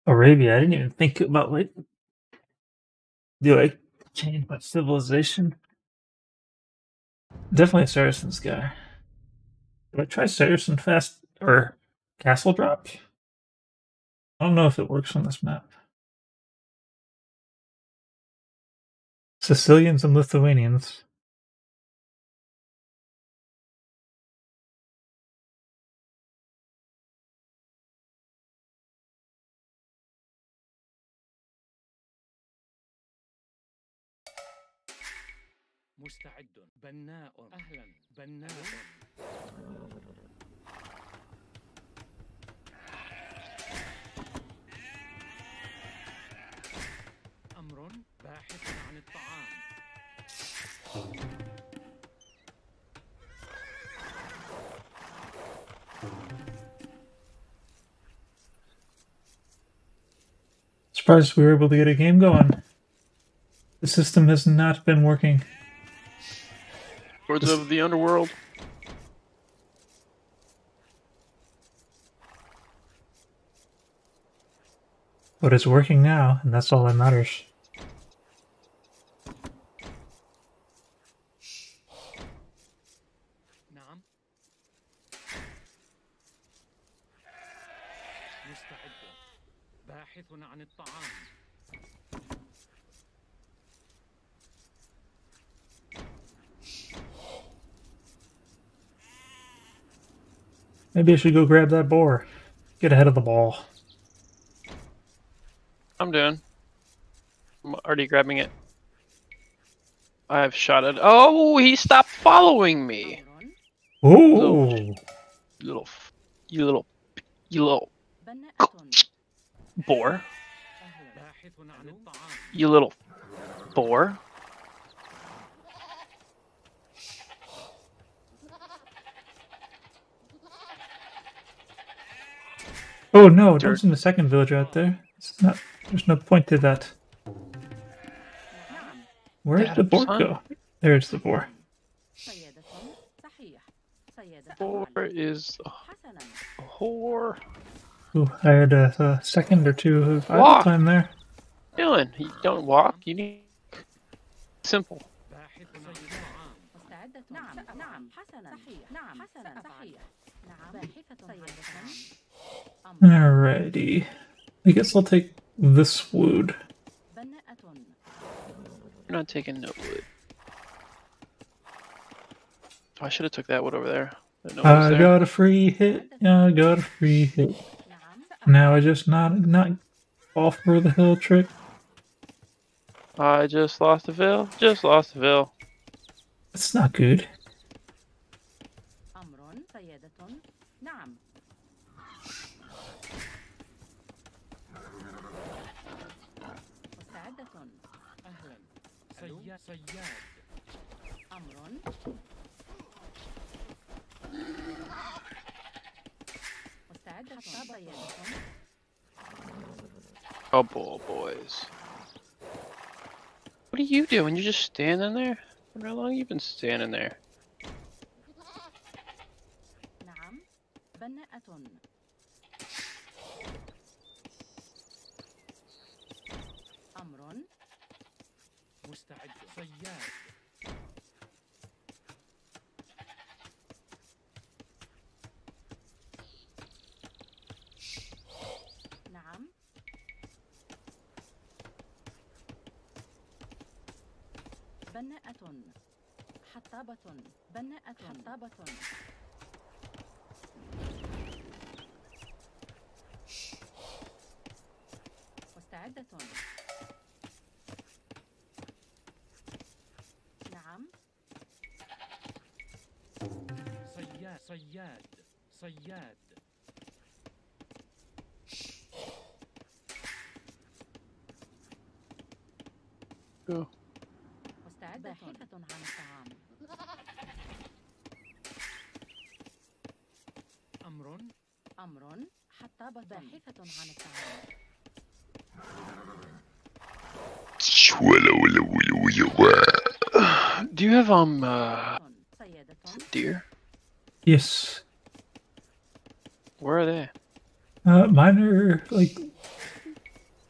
Arabia. I didn't even think about do I change my civilization? Definitely a Saracens guy. Do I try Saracen fast or castle drop? I don't know if it works on this map. Sicilians and Lithuanians. مستعد بناء أهلا بناء أمر باحث عن الطعام Surprised we were able to get a game going. The system has not been working. Lords of the Underworld. But it's working now, and that's all that matters. نعم مستعد باحث عن الطعام Maybe I should go grab that boar. Get ahead of the ball. I'm doing. I'm already grabbing it. I've shot it. Oh, he stopped following me. Ooh! You little boar. باحث عن الطعام You little boar. Oh no, don't send the second villager out there. It's not. There's no point to that. Where did the boar go? There's the boar. Boar is a whore. Ooh, I had a second or two of idle time there. Dylan, you don't walk. You need simple. باحث عن الطعام مستعدة نعم نعم حسنا صحيح نعم حسنا صحيح نعم باحثة عن الطعام Alrighty. I guess I'll take this wood. بناءة You're not taking no wood. Oh, I should have took that wood over there. Didn't know it was I there. got a free hit. I got a free hit. نعم Now I just not fall for the hill trick. I just lost the Ville. Just lost the Ville. It's not good. أمر سيادة نعم مستعدة أهلا صياد أمر مستعدة سيادة Oh, boys. What are you doing? You're just standing there? How long have you been standing there? نعم بناءة أمر مستعد صياد نعم بناءة حطابة بناءة حطابة مستعدة نعم صياد Go. مستعدة باحثة عن الطعام أمر حطابة باحثة عن الطعام Do you have سيادة deer? Yes. Where are they? Mine are like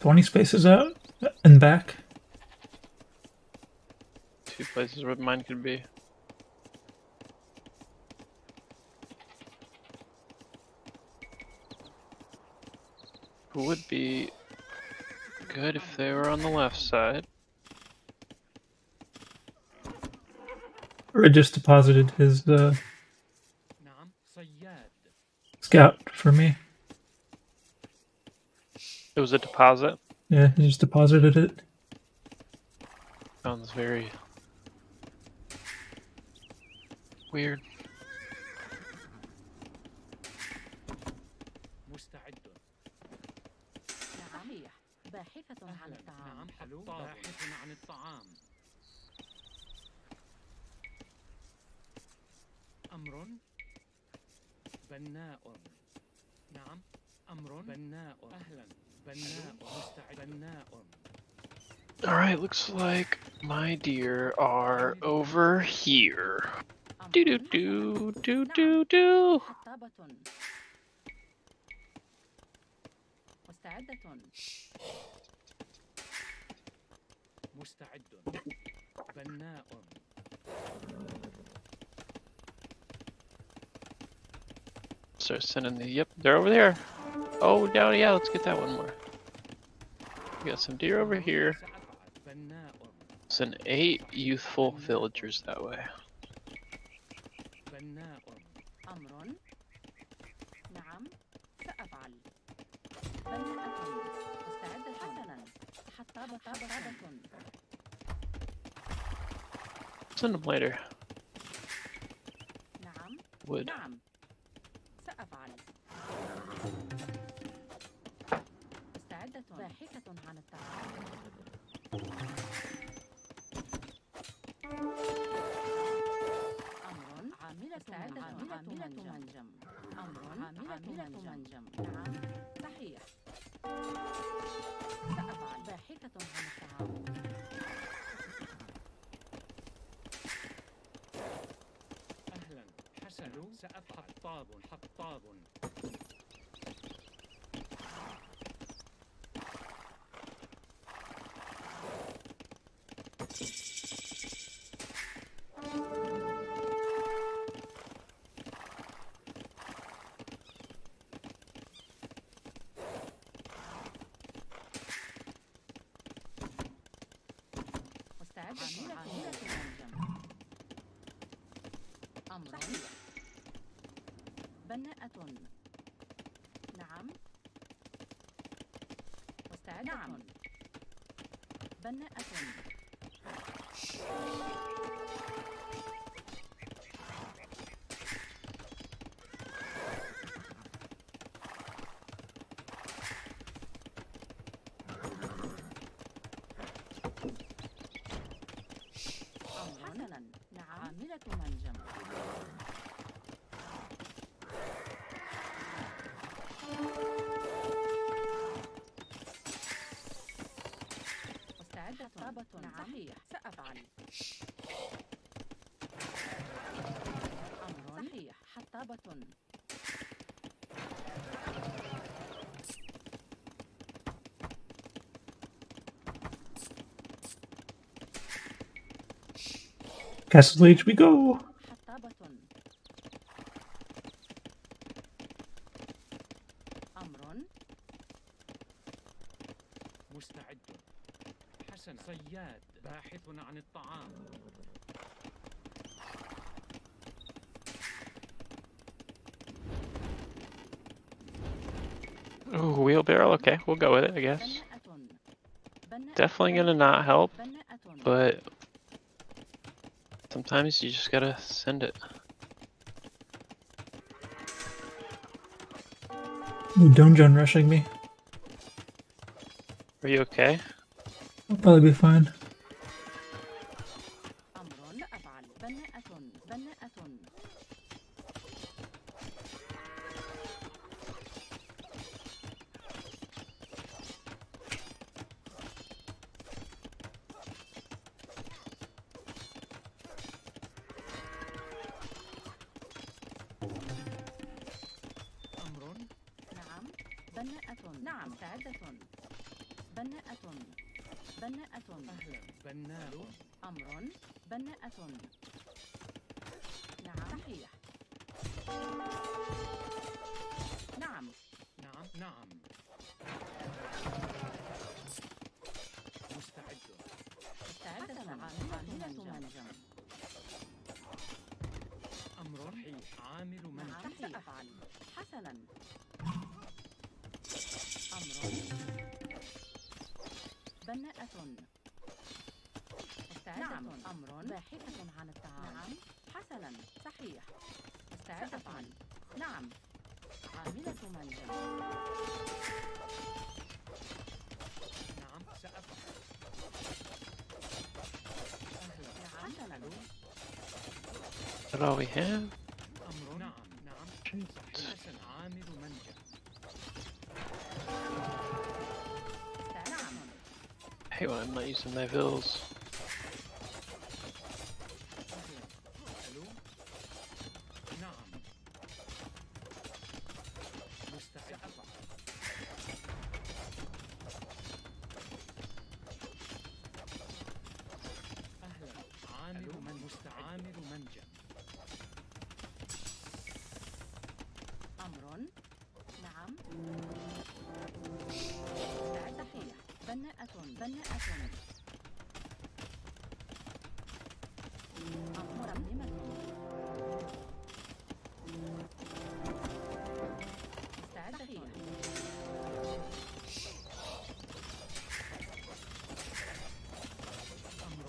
20 spaces out and back. 2 places where mine could be. Would be good if they were on the left side. Red just deposited his نعم صياد. scout for me. It was a deposit. Yeah, he just deposited it. Sounds very weird. مستعد. صحيح. باحثة عن أهلا. الطعام. نعم حلو. باحث عن الطعام. أمر بناء. نعم أمر بناء. أهلا. بناء. مستعد. بناء. Alright, looks like my deer are over here. Do do do do do do. حطابة. مستعدة. مستعد. بناء. Start sending the. Yep, they're over there. Oh, down. Yeah, let's get that one more. We got some deer over here. سأفعل. بناء. Send 8 youthful villagers that way. بناء. أمر. نعم سأفعل. بناءة. مستعدة. حسنا. حطابة. Send them later. نعم. Wood. نعم سأفعل. مستعدة. باحثة عن الطعام. أمر. عاملة. مستعدة. عاملة منجم. أمر. عاملة منجم. نعم صحيح. سأفعل. باحثة عن الطعام. أهلا. حسن. سأفعل. حطاب. مستعدة. عاملة منجم. أمر. صحيح. بناءة. نعم مستعدة. نعم بناءة. حسنا. نعم عاملة منجم. مستعدة. طابة. نعم صحيح. سأفعل. أمر. صحيح. حطابة. Castle Age we go. حطابة. أمر. مستعد. حسن. صياد. باحث عن الطعام. Ooh, wheelbarrow. Okay, we'll go with it, I guess. بناءة. Definitely gonna not help, بناءة. but sometimes you just gotta send it. Donjon rushing me. Are you okay? I'll probably be fine. أمر. أفعل. بناءة. بناءة. أمر. نعم بناءة. نعم مستعدة. بناءة. بناءة. أهلا. بناء. أمر. بناءة. نعم. صحيح. نعم. نعم. نعم. مستعد. مستعدة. عاملة منجم. أمر. صحيح. عامل منجم. نعم. سأفعل. حسنا. أمر. بناءة. مستعدة. نعم. أمر. باحثة عن الطعام. نعم. حسنا. صحيح. مستعدة. سأفعل. نعم. عاملة منجم. نعم. سأفعل. أهلا. نعم. حسنا. Is that all we have? أمر. نعم. نعم. صحيح. حسن. عامل منجم. نعم. I hate when I'm not using my vills. ألو. نعم. مستعد. سأفعل. أهلا. عامل من مستعد. عامل منجم. أمر. نعم. مستعد. صحيح. بناءة. بناءة. أمر. مرممة. مستعد. صحيح. أمر.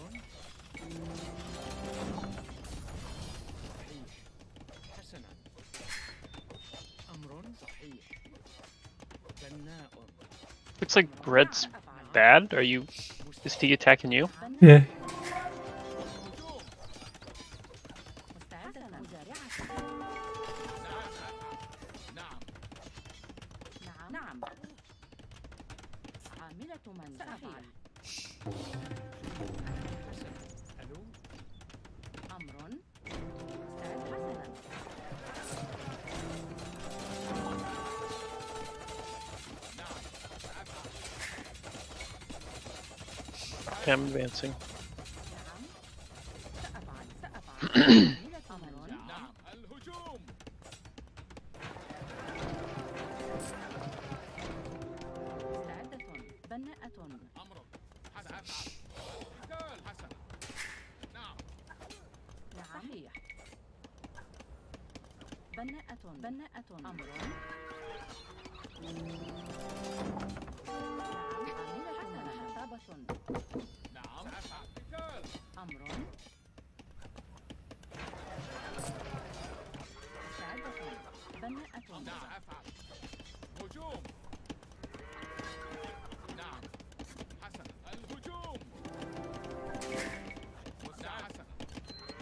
صحيح. حسنا. أمر. صحيح. بناء. Looks like Brett's bad. Are you? Is he attacking you? Yeah. مستعدة. مزارعة. نعم. نعم. نعم. عاملة منزل. سأفعل. حسنا. ألو. أمر. مستعد. حسنا. Okay, I'm advancing. نعم. سأفعل. سأفعل. عاملة أمر. نعم. الهجوم. مستعدة. بناءة. أمر. حسن. قتال. حسن. نعم. نعم. صحيح. بناءة. بناءة. أمر. نعم. عاملة حسنة. حسابة. نعم. سأفعل. قتال. أمر. مستعدة. بناءة. نعم. أفعل. هجوم. نعم. حسن. الهجوم. مستعد. حسن.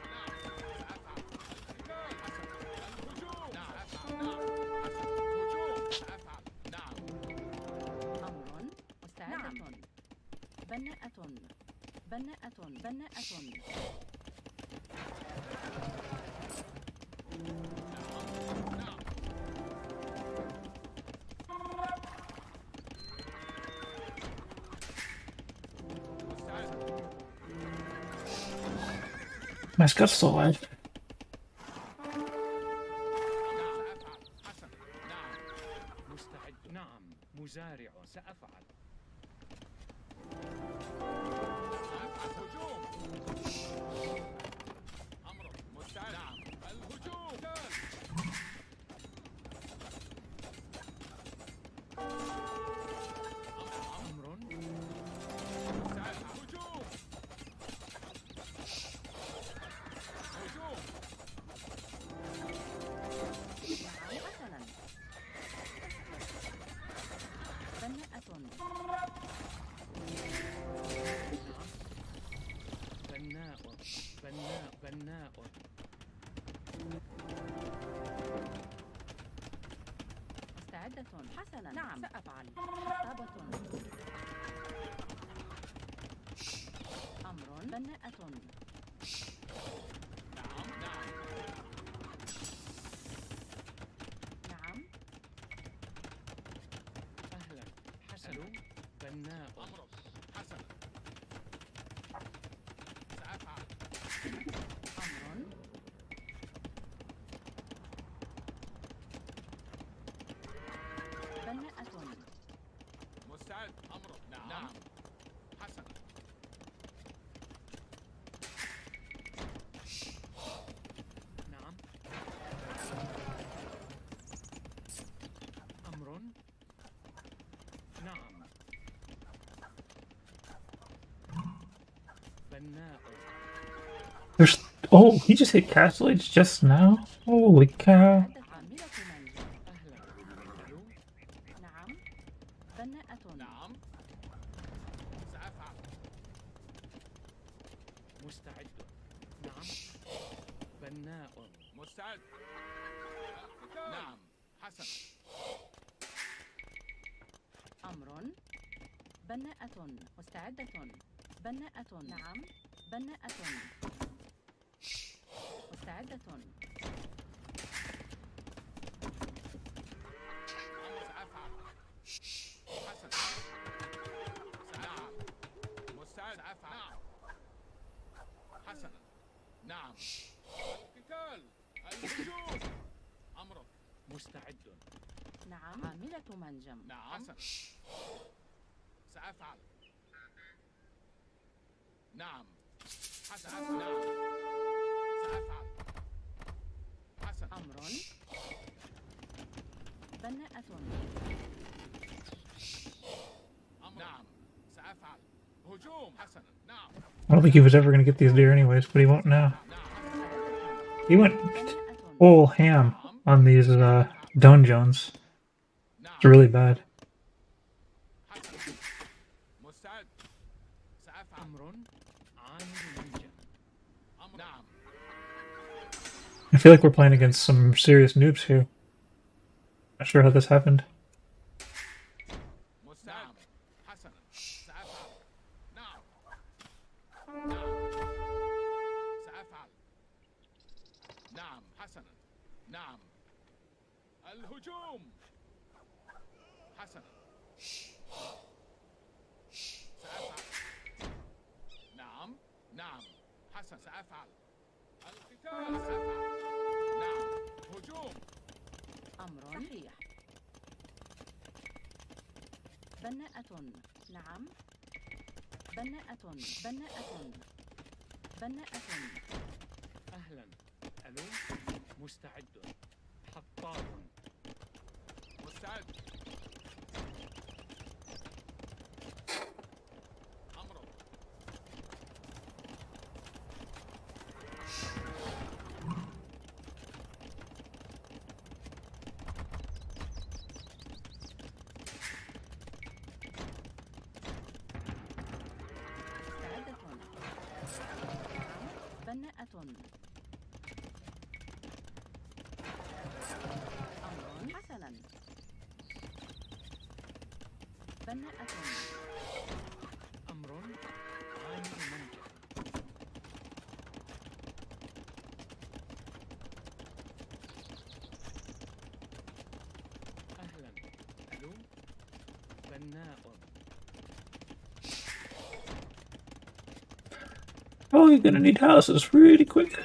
نعم. سأفعل. قتال. حسن. الهجوم. نعم. أفعل. نعم. حسن. هجوم. سأفعل. نعم. أمر. مستعدة. بناءة. بناءة. بناءة. نعم. مستعد. My scuff's still alive. نعم. سأفعل. حسن. نعم. مستعد. نعم. مزارع. سأفعل. سأفعل. هجوم. أمر. مستعد. نعم. الهجوم. أمر. مستعد. هجوم. هجوم. نعم. حسنا. بناءة. بناء. بناء. بناء. مستعدة. حسنا. نعم. سأفعل. حسابة. أمر. بناءة. نعم. نعم. نعم. أهلا. حسن. بناء. بناء أمرك حسنا سأفعل أمر بناءة مستعد أمرك نعم حسنا نعم أمر نعم بناء There's. Oh, he just hit Castle Age just now? Holy cow. عاملة منزل أهلا ألو نعم بناءة نعم سأفعل مستعد نعم بناء مستعد نعم حسنا أمر بناءة مستعدة بناءة نعم بناءة مستعدة سأفعل حسنا نعم مستعد سأفعل حسنا نعم القتال الهجوم أمرك مستعد نعم عاملة منجم نعم حسنا سأفعل نعم حسنا نعم سأفعل حسنا أمر بناءة نعم سأفعل هجوم حسنا نعم I don't think he was ever going to get these deer anyways, but he won't now. نعم He went بناءة full ham on these Don Jones. It's really bad. حسنا مستعد سأفعل أمر عامل منجم أمر نعم I feel like we're playing against some serious noobs here. Not sure how this happened. مستعد حسنا سأفعل نعم نعم سأفعل نعم حسنا نعم الهجوم حسنا سأفعل نعم نعم حسنا سأفعل القتال سأفعل نعم هجوم أمر صحيح بناءة نعم بناءة بناءة بناءة أهلا ألو مستعد حطاب مستعد أمرك مستعدة بناءة أمر حسنا بناءة أمر عامل منجم أهلا ألو بناء Oh, you're gonna need houses really quick.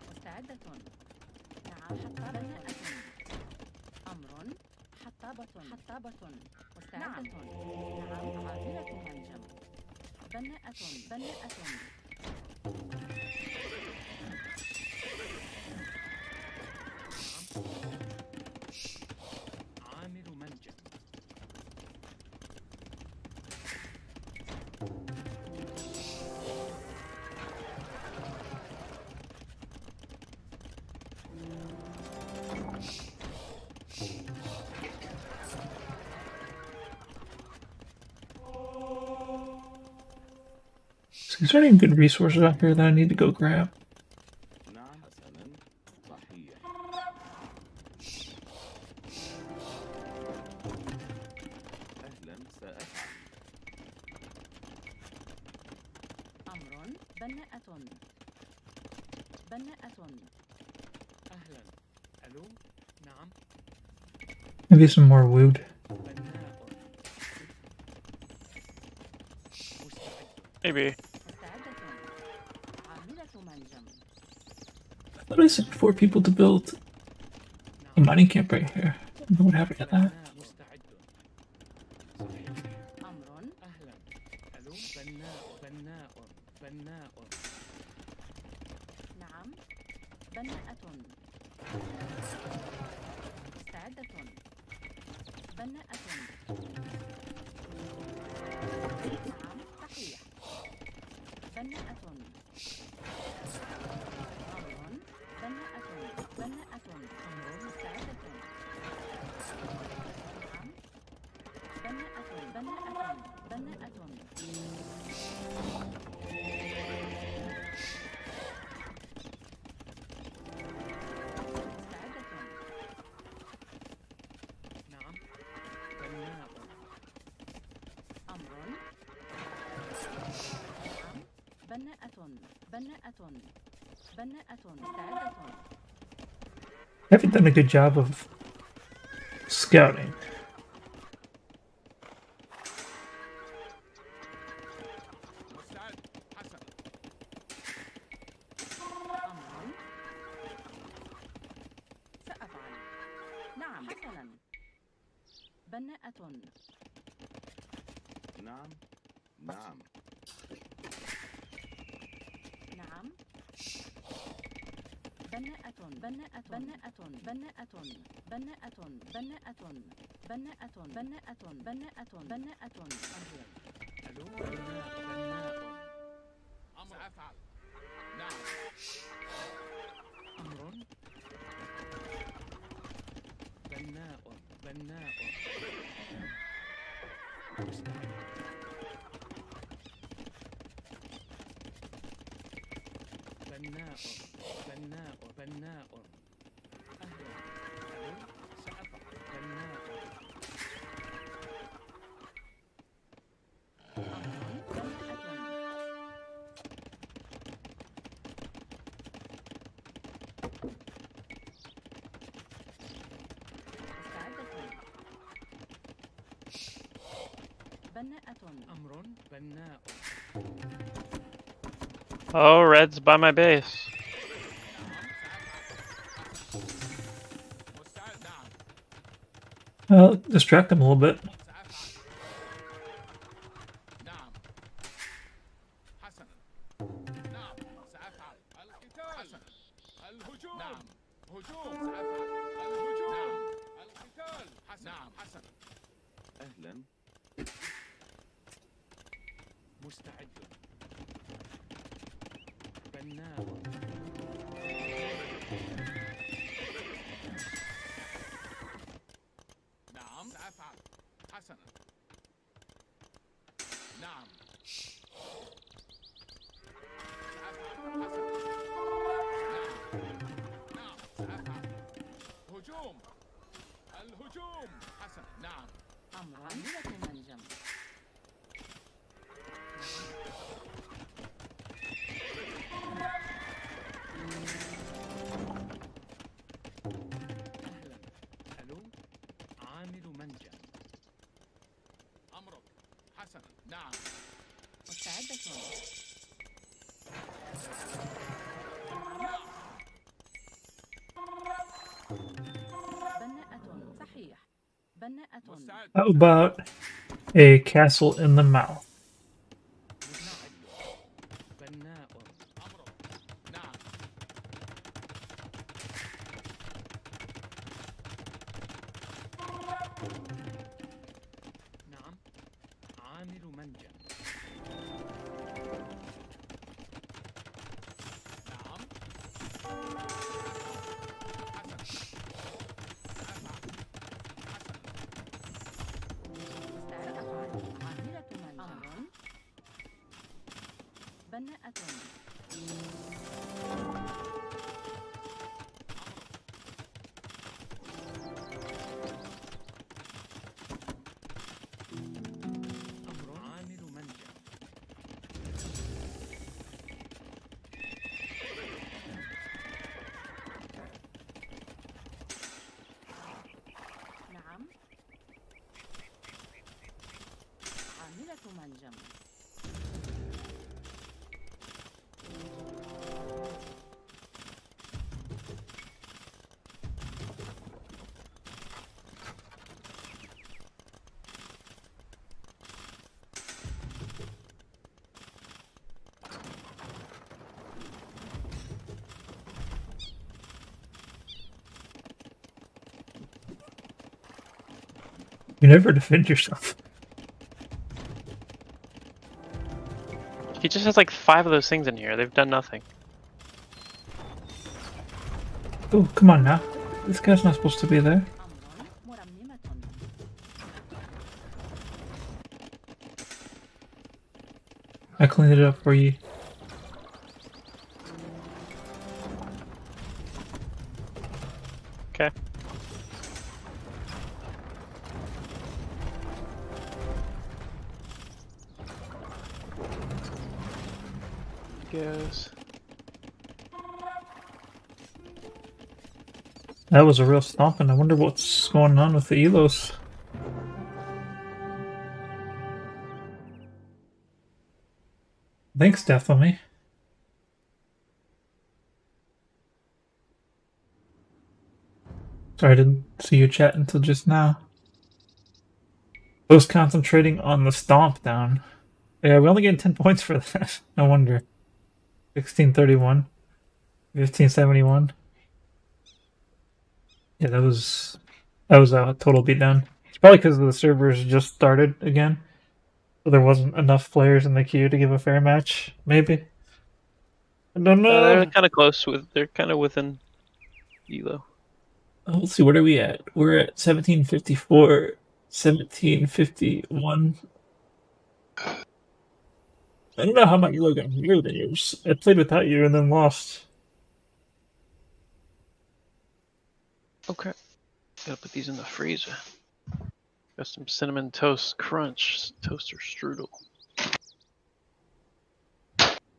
مستعدة نعم بناءة أمر حطابة مستعدة نعم عاملة منجم بناءة عامل منجم Is there any good resources out here that I need to go grab? نعم حسنا صحيح أهلا سأفعل أمر بناءة بناءة. أهلا. ألو. نعم. Maybe some more wood. بناء. مستعد. Maybe. مستعدة. عاملة منجم. I thought I sent 4 people to build a mining camp right here. I don't know what happened to that. بناء مستعد. أمر أهلا. ألو. بناء. بناء. بناء. نعم. بناءة. مستعدة. بناءة. نعم صحيح. بناءة. أمر بناءة. بناءة. أمر مستعدة. نعم. بناءة. بناءة. نعم. بناء. أمر. نعم. بناءة. بناءة. بناءة. مستعدة. Haven't done a good job of scouting. مستعد. حسنا. أمر سأفعل. نعم حسنا. بناءة. نعم. نعم. نعم. بناءة. بناءة. بناءة. بناءة. بناءة. بناءة. بناءة. بناءة. بناءة. بناءة. ألو. بناء. بناء. أمر. سأفعل. نعم. أمر. بناء. بناء. مستعد. بناء. بناء. بناء. أهلا. ألو. سأفعل. بناء. بناءة. أمر. بناء. Oh, red's by my base. مستعد. نعم. I'll distract them a little bit. سأفعل. نعم. حسنا. نعم. سأفعل. القتال. حسنا. الهجوم. نعم. هجوم. سأفعل. الهجوم. نعم. القتال. حسنا. نعم. حسنا. أهلا. مستعد. بناء. نعم. سأفعل. حسنا. نعم. سأفعل. حسنا. نعم. نعم. سأفعل. هجوم. الهجوم. حسنا. نعم. أمر عاملة منجم. أهلا. ألو. عامل منجم. أمرك. حسنا. نعم. مستعدة. بناءة. صحيح. بناءة. مستعد. How about a castle in the mouth? مستعد. بناء. أمرك. نعم. نعم. عامل منجم. نعم. حسنا. سأفعل. حسنا. مستعد أفعل. عاملة منجم. أمر بناءة. أمر. عامل منجم. You never defend yourself. He just has like 5 of those things in here. They've done nothing. Oh, come on now. This guy's not supposed to be there. أمر مرممة. I cleaned it up for you. Okay. Goes. That was a real stomping. I wonder what's going on with the Elos. Thanks, Deathamy. Sorry, I didn't see you chat until just now. I was concentrating on the stomp down. Yeah, we only get 10 points for that. No wonder. 1631. 1571. Yeah, that was a total beatdown. It's probably because the servers just started again. So there wasn't enough players in the queue to give a fair match, maybe. I don't know. They're kind of close with. They're kind of within Elo. Let's see, what are we at? We're at 1754, 1751. I don't know how my Elo got here than yours. I played without you and then lost. Okay. Gotta put these in the freezer. Got some cinnamon toast crunch toaster strudel.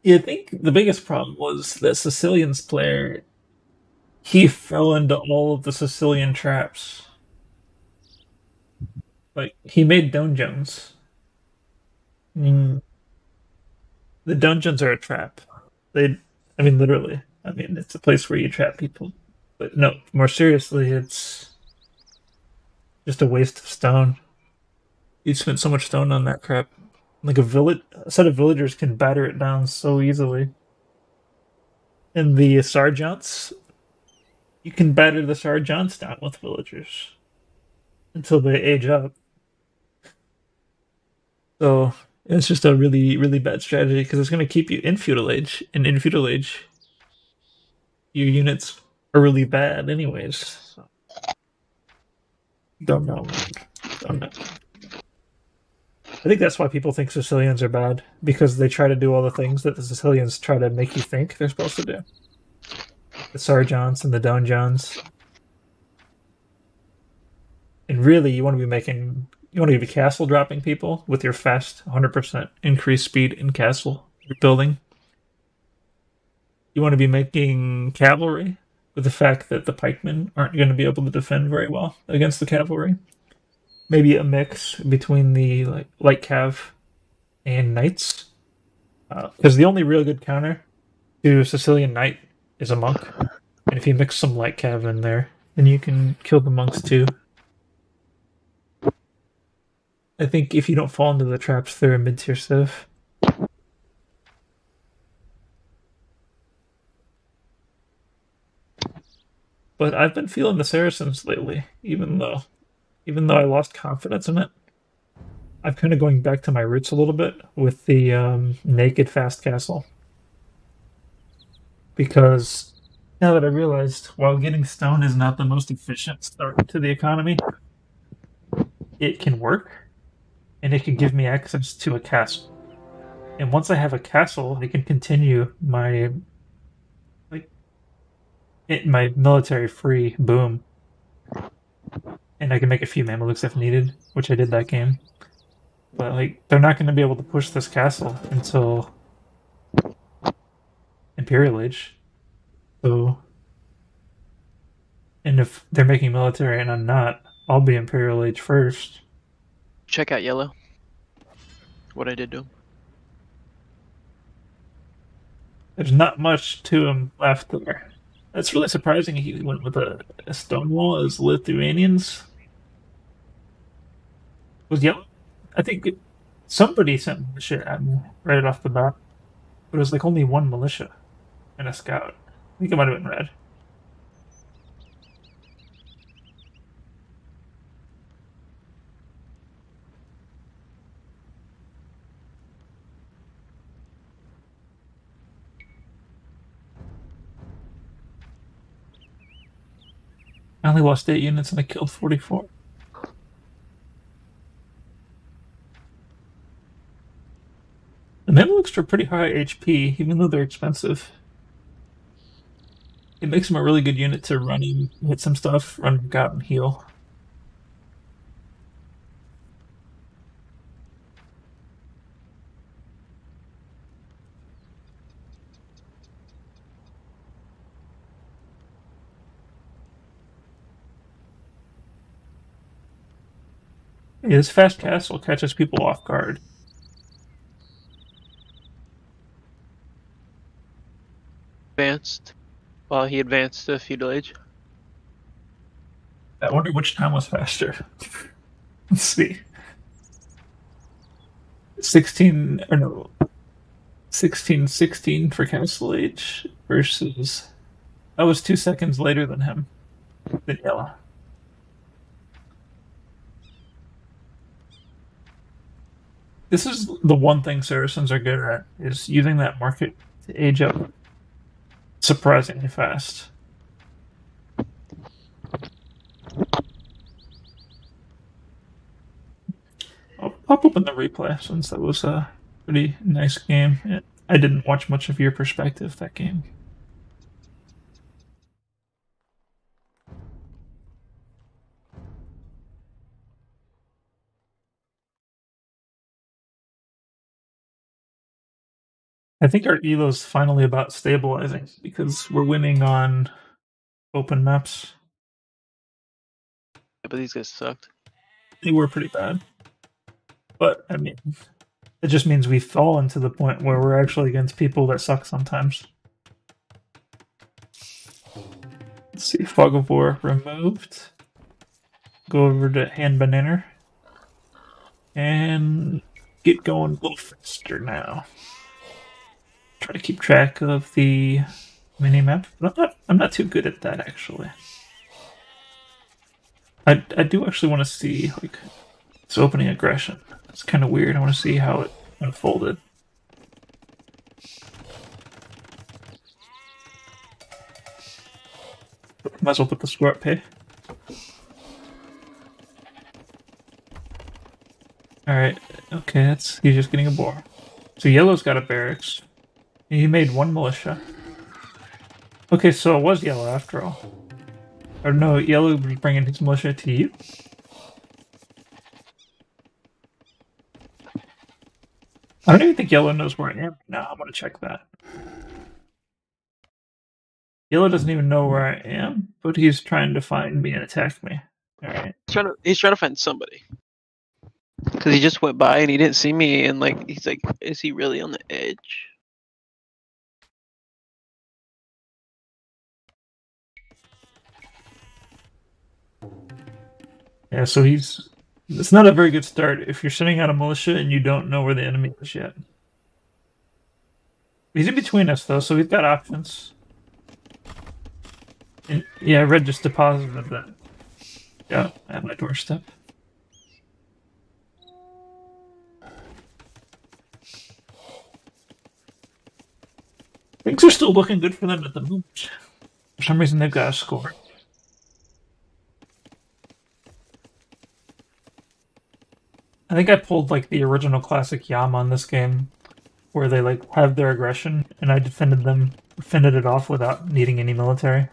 Yeah, I think the biggest problem was that Sicilian's player, he fell into all of the Sicilian traps. Like, he made dungeons. The dungeons are a trap. I mean, literally. I mean, it's a place where you trap people. But no, more seriously, it's just a waste of stone. You spent so much stone on that crap. Like a set of villagers can batter it down so easily. And the sergeants, you can batter the sergeants down with villagers until they age up. So it's just a really, really bad strategy because it's going to keep you in feudal age, and in feudal age, your units are really bad, anyways. So. Don't know. I think that's why people think Sicilians are bad, because they try to do all the things that the Sicilians try to make you think they're supposed to do. The sergeants and the donjons. And really, you want to be castle dropping people with your fast 100% increased speed in castle building. You want to be making cavalry with the fact that the pikemen aren't going to be able to defend very well against the cavalry. Maybe a mix between the light cav and knights. Because the only real good counter to Sicilian knight is a monk. And if you mix some light cav in there, then you can kill the monks too. I think if you don't fall into the traps, they're a mid-tier civ. But I've been feeling the Saracens lately, even though I lost confidence in it. I'm kind of going back to my roots a little bit with the naked fast castle. Because now that I realized, while getting stone is not the most efficient start to the economy, it can work, and it can give me access to a castle. And once I have a castle, I can continue my military free boom. And I can make a few Mamelukes if needed, which I did that game. But they're not going to be able to push this castle until Imperial Age. So, and if they're making military and I'm not, I'll be Imperial Age first. Check out Yellow. What I did to him. There's not much to him left there. That's really surprising he went with a Stonewall as Lithuanians. Was Yellow? I think somebody sent militia at me right off the bat. But it was only one militia and a scout. I think it might have been red. I only lost 8 units and I killed 44. The Mamluks are pretty high HP, even though they're expensive. It makes them a really good unit to run in, hit some stuff, run back out, and heal. Yeah, this fast castle catches people off guard. Advanced. While he advanced to feudal age. I wonder which time was faster. Let's see. 1616 for Castle Age versus. I was 2 seconds later than him. Than Yellow. This is the one thing Saracens are good at, is using that market to age up surprisingly fast. I'll pop open the replay since that was a pretty nice game. I didn't watch much of your perspective that game. I think our elo's finally about stabilizing because we're winning on open maps. Yeah, but these guys sucked. They were pretty bad. But, I mean, it just means we've fallen to the point where we're actually against people that suck sometimes. Let's see, Fog of War removed. Go over to Hand Banana. And get going a little faster now. Try to keep track of the mini-map, but I'm not too good at that, actually. I do actually want to see, like, this opening aggression. It's kind of weird. I want to see how it unfolded. Might as well put the score up, hey? Alright, okay, he's just getting a boar. So Yellow's got a barracks. He made 1 militia. Okay, so it was Yellow after all. Or no, Yellow was bringing his militia to you? I don't even think Yellow knows where I am now. I'm gonna check that. Yellow doesn't even know where I am, but he's trying to find me and attack me. Alright. He's trying to find somebody. Because he just went by and he didn't see me, and like he's like, is he really on the edge? Yeah, so it's not a very good start if you're sending out a militia and you don't know where the enemy is yet. He's in between us though, so he's got options. And, yeah, Red just deposited that. Yeah, at my doorstep. Things are still looking good for them at the moment. For some reason, they've got a score. I think I pulled like the original classic Yama in this game, where they like have their aggression, and I defended it off without needing any military.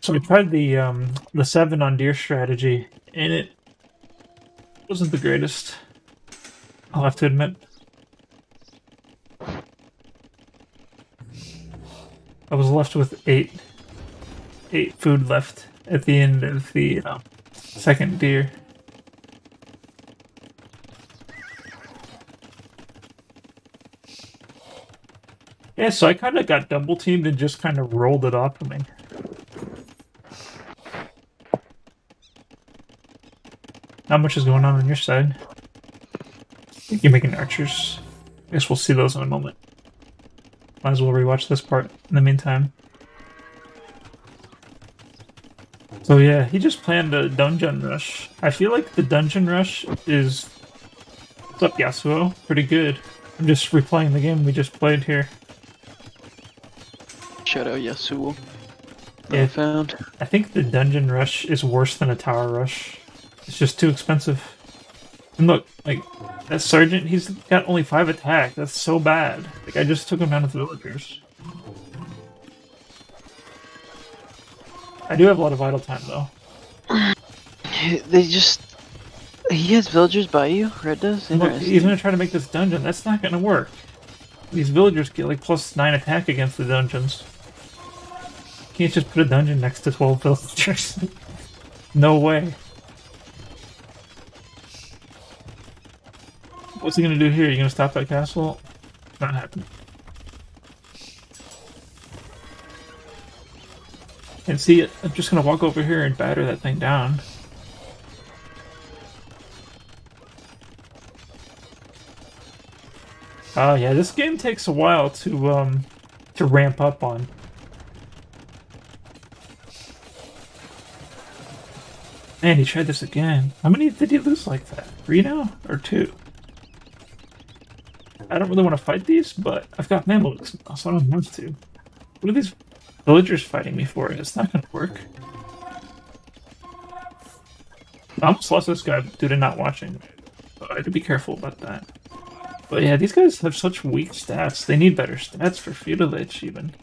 So we tried the 7 on deer strategy, and it wasn't the greatest, I'll have to admit. I was left with 8 food left at the end of the second deer. Yeah, so I kind of got double teamed and just kind of rolled it off of me. How much is going on your side? You're making archers. I guess we'll see those in a moment. Might as well rewatch this part in the meantime. So yeah, he just planned a dungeon rush. I feel like the dungeon rush is... What's up, Yasuo? Pretty good. I'm just replaying the game we just played here. Shout out Yasuo. Yeah. I found. I think the dungeon rush is worse than a tower rush. It's just too expensive. And look, like, that sergeant, he's got only 5 attack. That's so bad. Like, I just took him down with villagers. I do have a lot of vital time, though. They just... He has villagers by you? Red does? Look, Interesting. he's gonna try to make this dungeon. That's not gonna work. These villagers get, like, +9 attack against the dungeons. Can't just put a dungeon next to 12 villagers. No way. What's he gonna do here? You gonna stop that castle? Not happening. And see, I'm just gonna walk over here and batter that thing down. Oh yeah, this game takes a while to ramp up on. Man, he tried this again. How many did he lose like that? 3 now? Or 2? I don't really want to fight these, but I've got Mamelukes now, so I don't have to. What are these villagers fighting me for? It's not gonna work. I almost lost this guy due to not watching. So I have to be careful about that. But yeah, these guys have such weak stats. They need better stats for Feudal Lich, even.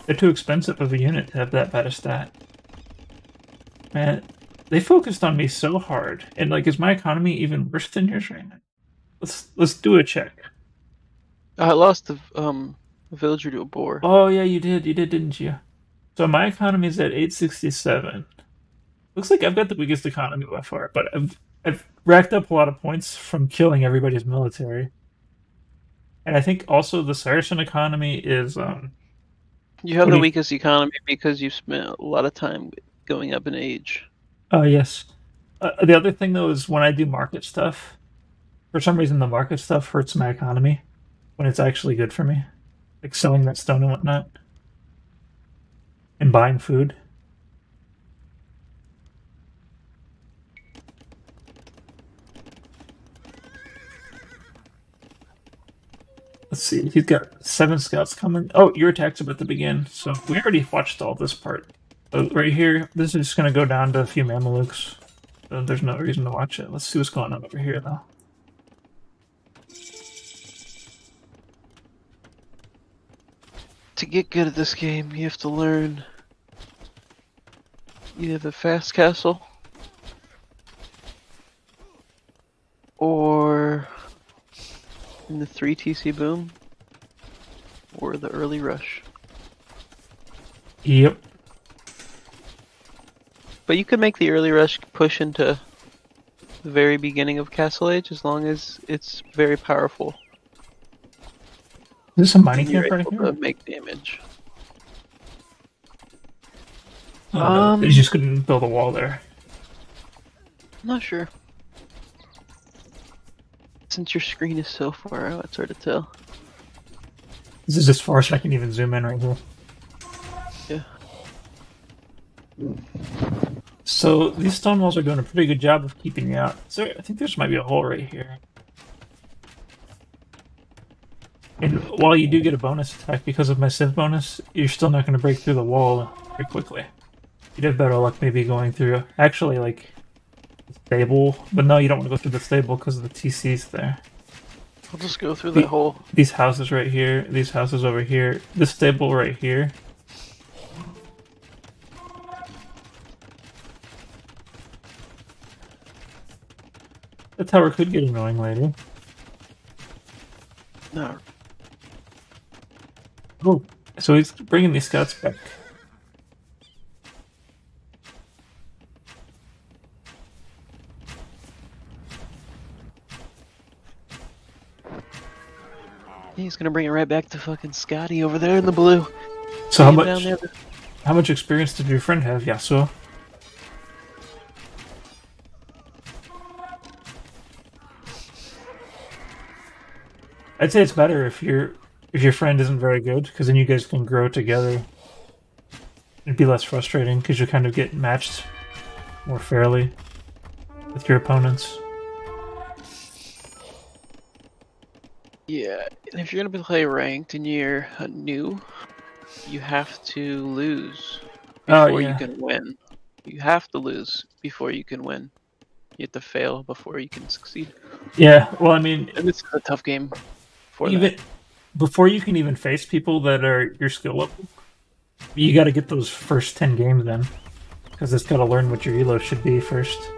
They're too expensive of a unit to have that bad a stat. Man, they focused on me so hard. And like, is my economy even worse than yours right now? Let's do a check. I lost the villager to a boar. Oh yeah, you did, didn't you? So my economy is at 867. Looks like I've got the weakest economy by far, but I've racked up a lot of points from killing everybody's military. And I think also the Saracen economy is You have What the do you- weakest economy because you spent a lot of time going up in age. oh yes. The other thing though is when I do market stuff, for some reason the market stuff hurts my economy when it's actually good for me. Like selling that stone and whatnot. And buying food. Let's see, he's got 7 scouts coming. Oh, your attack's about to begin. So we already watched all this part. So right here, this is just going to go down to a few Mamelukes. So there's no reason to watch it. Let's see what's going on over here, though. To get good at this game, you have to learn either the fast castle or in the 3 TC boom or the early rush. Yep. But you could make the early rush push into the very beginning of Castle Age as long as it's very powerful. Is this a mining You're camp right able here? to make damage. Oh, no. They just couldn't build a wall there. I'm not sure. Since your screen is so far out, it's hard to tell. This is as far as I can even zoom in right here. Yeah. So these stone walls are doing a pretty good job of keeping me out. So I think there might be a hole right here. And while you do get a bonus attack because of my Civ bonus, you're still not going to break through the wall very quickly. You'd have better luck maybe going through, actually, like, the stable. But no, you don't want to go through the stable because of the TCs there. I'll just go through that hole. These houses right here, these houses over here, this stable right here. The tower could get annoying later. No. Oh, so he's bringing these scouts back. He's gonna bring it right back to fucking Scotty over there in the blue. So Down there. how much experience did your friend have, Yasuo? I'd say it's better if your friend isn't very good, because then you guys can grow together. It'd be less frustrating because you kind of get matched more fairly with your opponents. Yeah, and if you're gonna play ranked and you're new, you have to lose Oh, before yeah. you can win. You have to lose before you can win. You have to fail before you can succeed. Yeah, well, I mean, And this is a tough game for even that. before you can even face people that are your skill level, you got to get those first 10 games in, because it's got to learn what your elo should be first.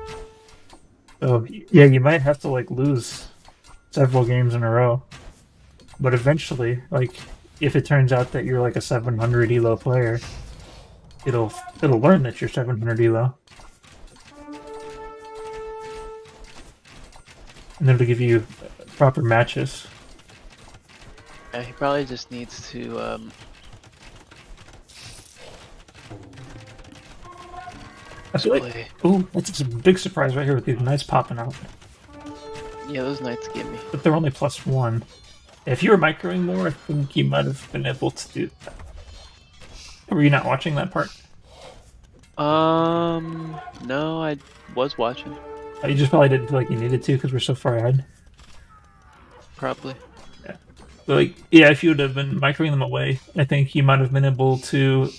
So yeah, you might have to like lose several games in a row, but eventually, like if it turns out that you're like a 700 elo player, it'll learn that you're 700 elo, and then it'll give you proper matches. Yeah, he probably just needs to That's like, play. ooh, that's a big surprise right here with these knights popping out. Yeah, those knights get me. But they're only +1. If you were microing more, I think you might have been able to do that. Were you not watching that part? No, I was watching. You just probably didn't feel like you needed to because we're so far ahead. Probably. But like, yeah, if you would have been microing them away, I think you might have been able to.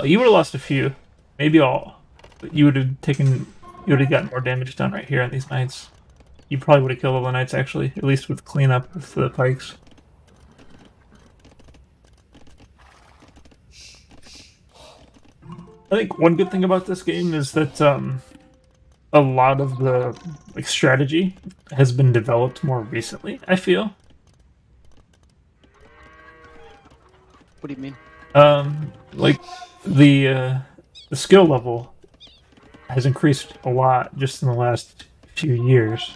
You would have lost a few, maybe all, but you would have gotten more damage done right here on these knights. You probably would have killed all the knights actually, at least with cleanup with the pikes. I think one good thing about this game is that a lot of the like strategy has been developed more recently, I feel. What do you mean? Like the skill level has increased a lot just in the last few years,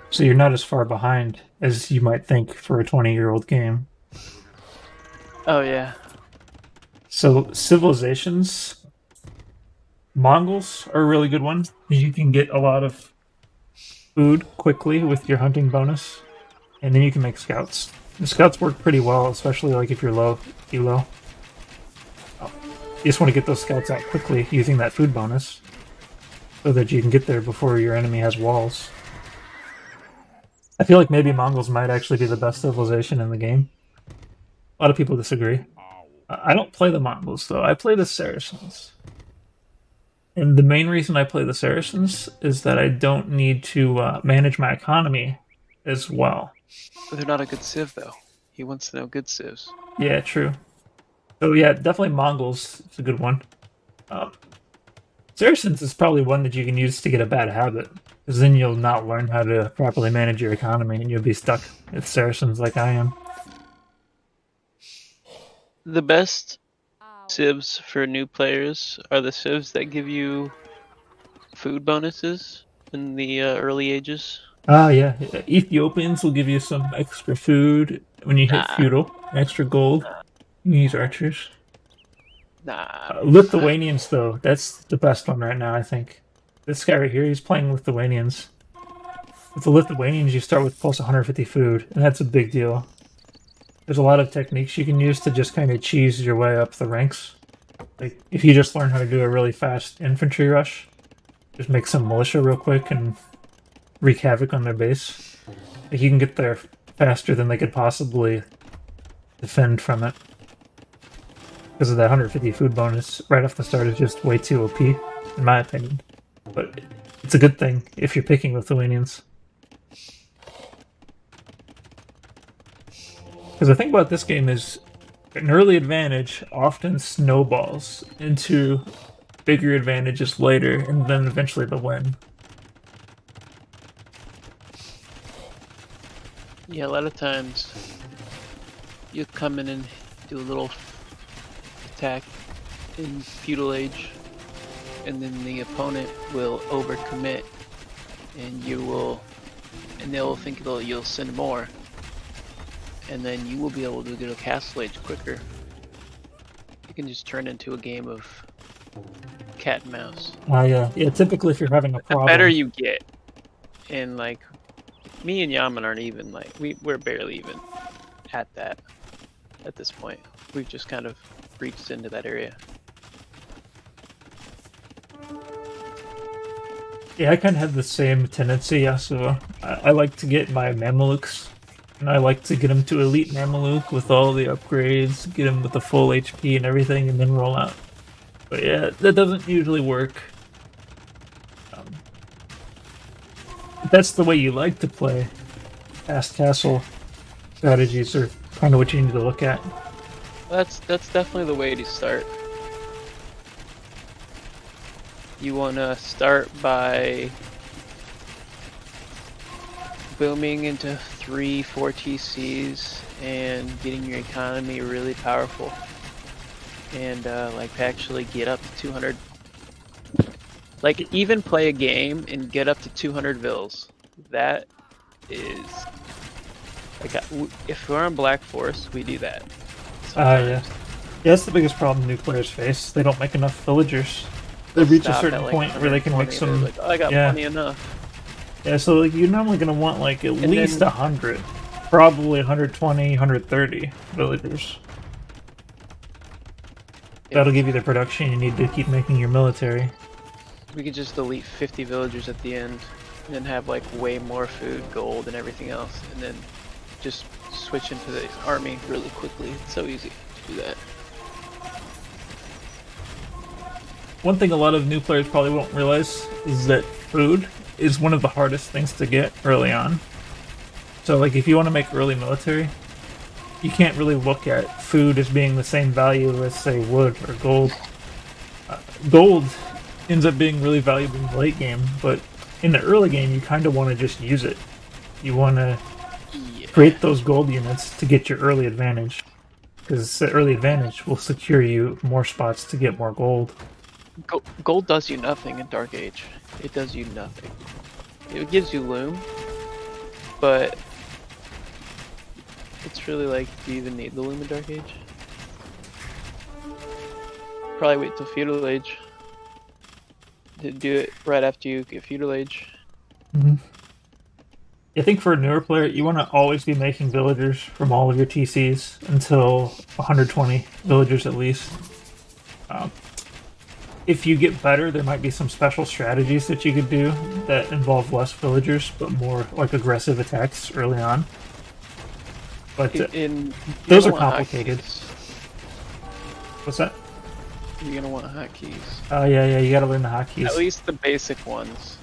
so you're not as far behind as you might think for a 20-year-old game. Oh yeah. So civilizations, Mongols are a really good one. You can get a lot of food quickly with your hunting bonus, and then you can make scouts. The scouts work pretty well, especially like if you're low elo. You just want to get those scouts out quickly using that food bonus, so that you can get there before your enemy has walls. I feel like maybe Mongols might actually be the best civilization in the game. A lot of people disagree. I don't play the Mongols though. I play the Saracens. And the main reason I play the Saracens is that I don't need to manage my economy as well. But they're not a good civ though. He wants to know good civs. Yeah, true. So yeah, definitely Mongols is a good one. Saracens is probably one that you can use to get a bad habit, because then you'll not learn how to properly manage your economy, and you'll be stuck with Saracens like I am. The best civs for new players are the civs that give you food bonuses in the early ages. Ah, yeah. Ethiopians will give you some extra food when you hit Nah. feudal, extra gold. You can use archers. Nah. Lithuanians, though, that's the best one right now, I think. This guy right here, he's playing Lithuanians. With the Lithuanians, you start with plus 150 food, and that's a big deal. There's a lot of techniques you can use to just kind of cheese your way up the ranks. Like, if you just learn how to do a really fast infantry rush, just make some militia real quick and wreak havoc on their base. Like, you can get there faster than they could possibly defend from it. Because of that 150 food bonus right off the start is just way too OP, in my opinion. But it's a good thing if you're picking Lithuanians. Because the thing about this game is an early advantage often snowballs into bigger advantages later, and then eventually the win. Yeah, a lot of times you come in and do a little attack in feudal age, and then the opponent will overcommit, and they'll think you'll send more, and then you will be able to get a castle age quicker. You can just turn into a game of cat and mouse. Yeah. Typically if you're having a The problem... better you get, and like me and Yaman aren't even, like we're barely even. at that at this point. We've just kind of reached into that area. Yeah, I kind of have the same tendency, yeah, so I like to get my Mamelukes, and I like to get them to Elite Mameluk with all the upgrades, get them with the full HP and everything, and then roll out. But yeah, that doesn't usually work. If that's the way you like to play, fast castle strategies are kind of what you need to look at. That's definitely the way to start. You want to start by booming into 3-4 TCs and getting your economy really powerful, and like actually get up to 200. Like even play a game and get up to 200 vills. That is like if we're on Black Forest, we do that. Yeah. Yeah, that's the biggest problem new players face. They don't make enough villagers. They reach a certain point where they can make some. Like, oh, I got plenty enough. Yeah, so like you're normally gonna want like at least 100, probably 120, 130 villagers. That'll give you the production you need to keep making your military. We could just delete 50 villagers at the end, and then have like way more food, gold, and everything else, and then just switch into the army really quickly. It's so easy to do that. One thing a lot of new players probably won't realize is that food is one of the hardest things to get early on. So like if you want to make early military, you can't really look at food as being the same value as say wood or gold. Gold ends up being really valuable in the late game, but in the early game you kind of want to just use it. You want to create those gold units to get your early advantage, because the early advantage will secure you more spots to get more gold. Gold does you nothing in Dark Age. It does you nothing. It gives you loom, but it's really like, do you even need the loom in Dark Age? Probably wait till Feudal Age. To do it right after you get Feudal Age. Mm-hmm. I think for a newer player, you want to always be making villagers from all of your TCs until 120 villagers at least. If you get better, there might be some special strategies that you could do that involve less villagers, but more like aggressive attacks early on. But those are complicated. What's that? You're gonna want hotkeys. Oh yeah, you gotta learn the hotkeys. At least the basic ones.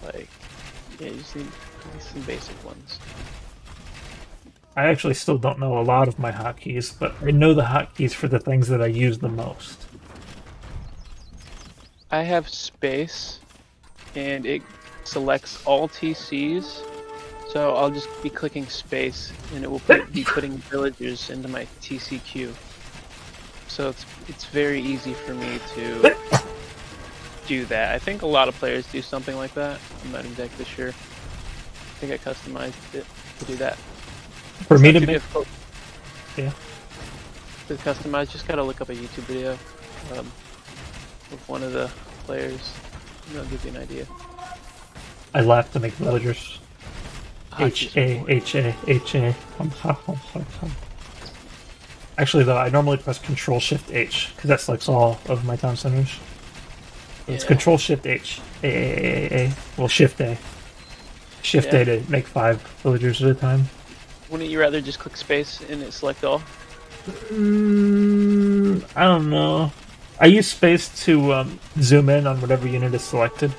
Like, yeah, you just need at least some basic ones. I actually still don't know a lot of my hotkeys, but I know the hotkeys for the things that I use the most. I have space, and it selects all TCs, so I'll just be clicking space, and it will be putting villagers into my TC queue. So it's very easy for me to do that. I think a lot of players do something like that. I'm not exactly sure. I think I customized it to do that. For me to make... Yeah. To customize, just gotta look up a YouTube video with one of the players, and they'll give you an idea. I laugh to make villagers. H-A. Actually, though, I normally press Control-Shift-H, because that selects all of my town centers. So it's Control-Shift-H. A. Well, Shift-A. Shift-A to make 5 villagers at a time. Wouldn't you rather just click space and it select all? I don't know. I use space to zoom in on whatever unit is selected.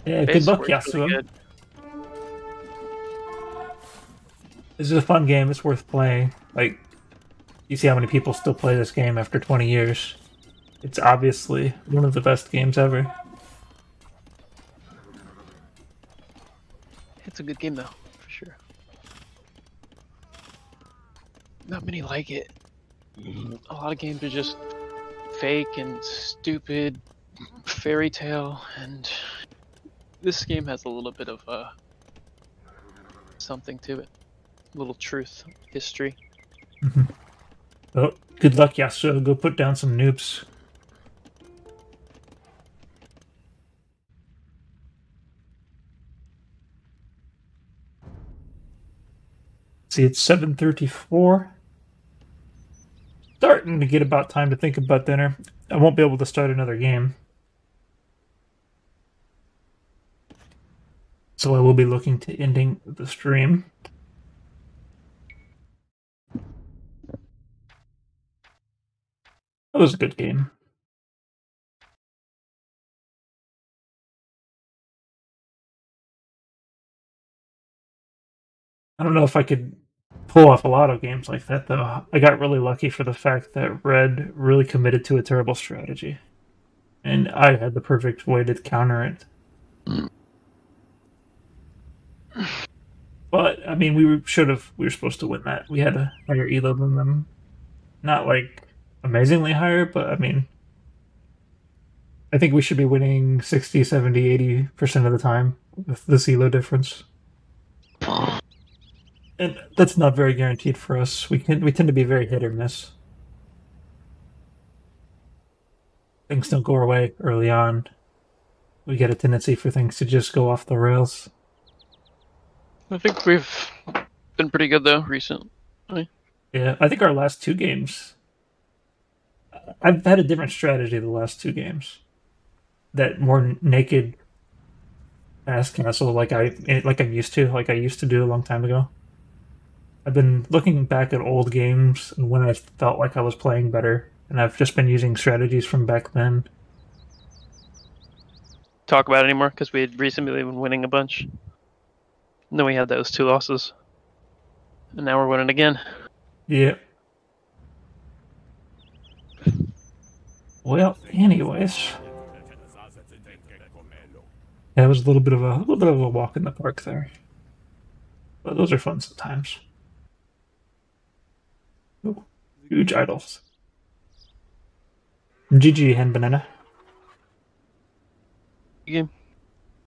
Yeah, good luck, Yasuo. Really. This is a fun game. It's worth playing. Like, you see how many people still play this game after 20 years. It's obviously one of the best games ever. It's a good game, though, for sure. Not many like it. A lot of games are just fake and stupid, fairy tale, and this game has a little bit of something to it. A little truth, history. Oh, good luck, Yasuo. Go put down some noobs. See, it's 7:34. Starting to get about time to think about dinner. I won't be able to start another game. So I will be looking to ending the stream. That was a good game. I don't know if I could pull off a lot of games like that, though. I got really lucky for the fact that Red really committed to a terrible strategy. And I had the perfect way to counter it. But, I mean, we were supposed to win that. We had a higher elo than them. Not, like, amazingly higher, but, I mean, I think we should be winning 60, 70, 80% of the time with this elo difference. And that's not very guaranteed for us. We tend to be very hit or miss. Things don't go our way early on. We get a tendency for things to just go off the rails. I think we've been pretty good though recently. Yeah, I think our last two games, I've had a different strategy the last two games. That more naked fast castle like I'm used to, like I used to do a long time ago. I've been looking back at old games and when I felt like I was playing better, and I've just been using strategies from back then. Talk about it anymore because we had recently been winning a bunch. And then we had those 2 losses. And now we're winning again. Yeah. Well, anyways, yeah, it was a little bit of a walk in the park there, but those are fun sometimes. Ooh, huge idols. GG, Hen Banana. Game.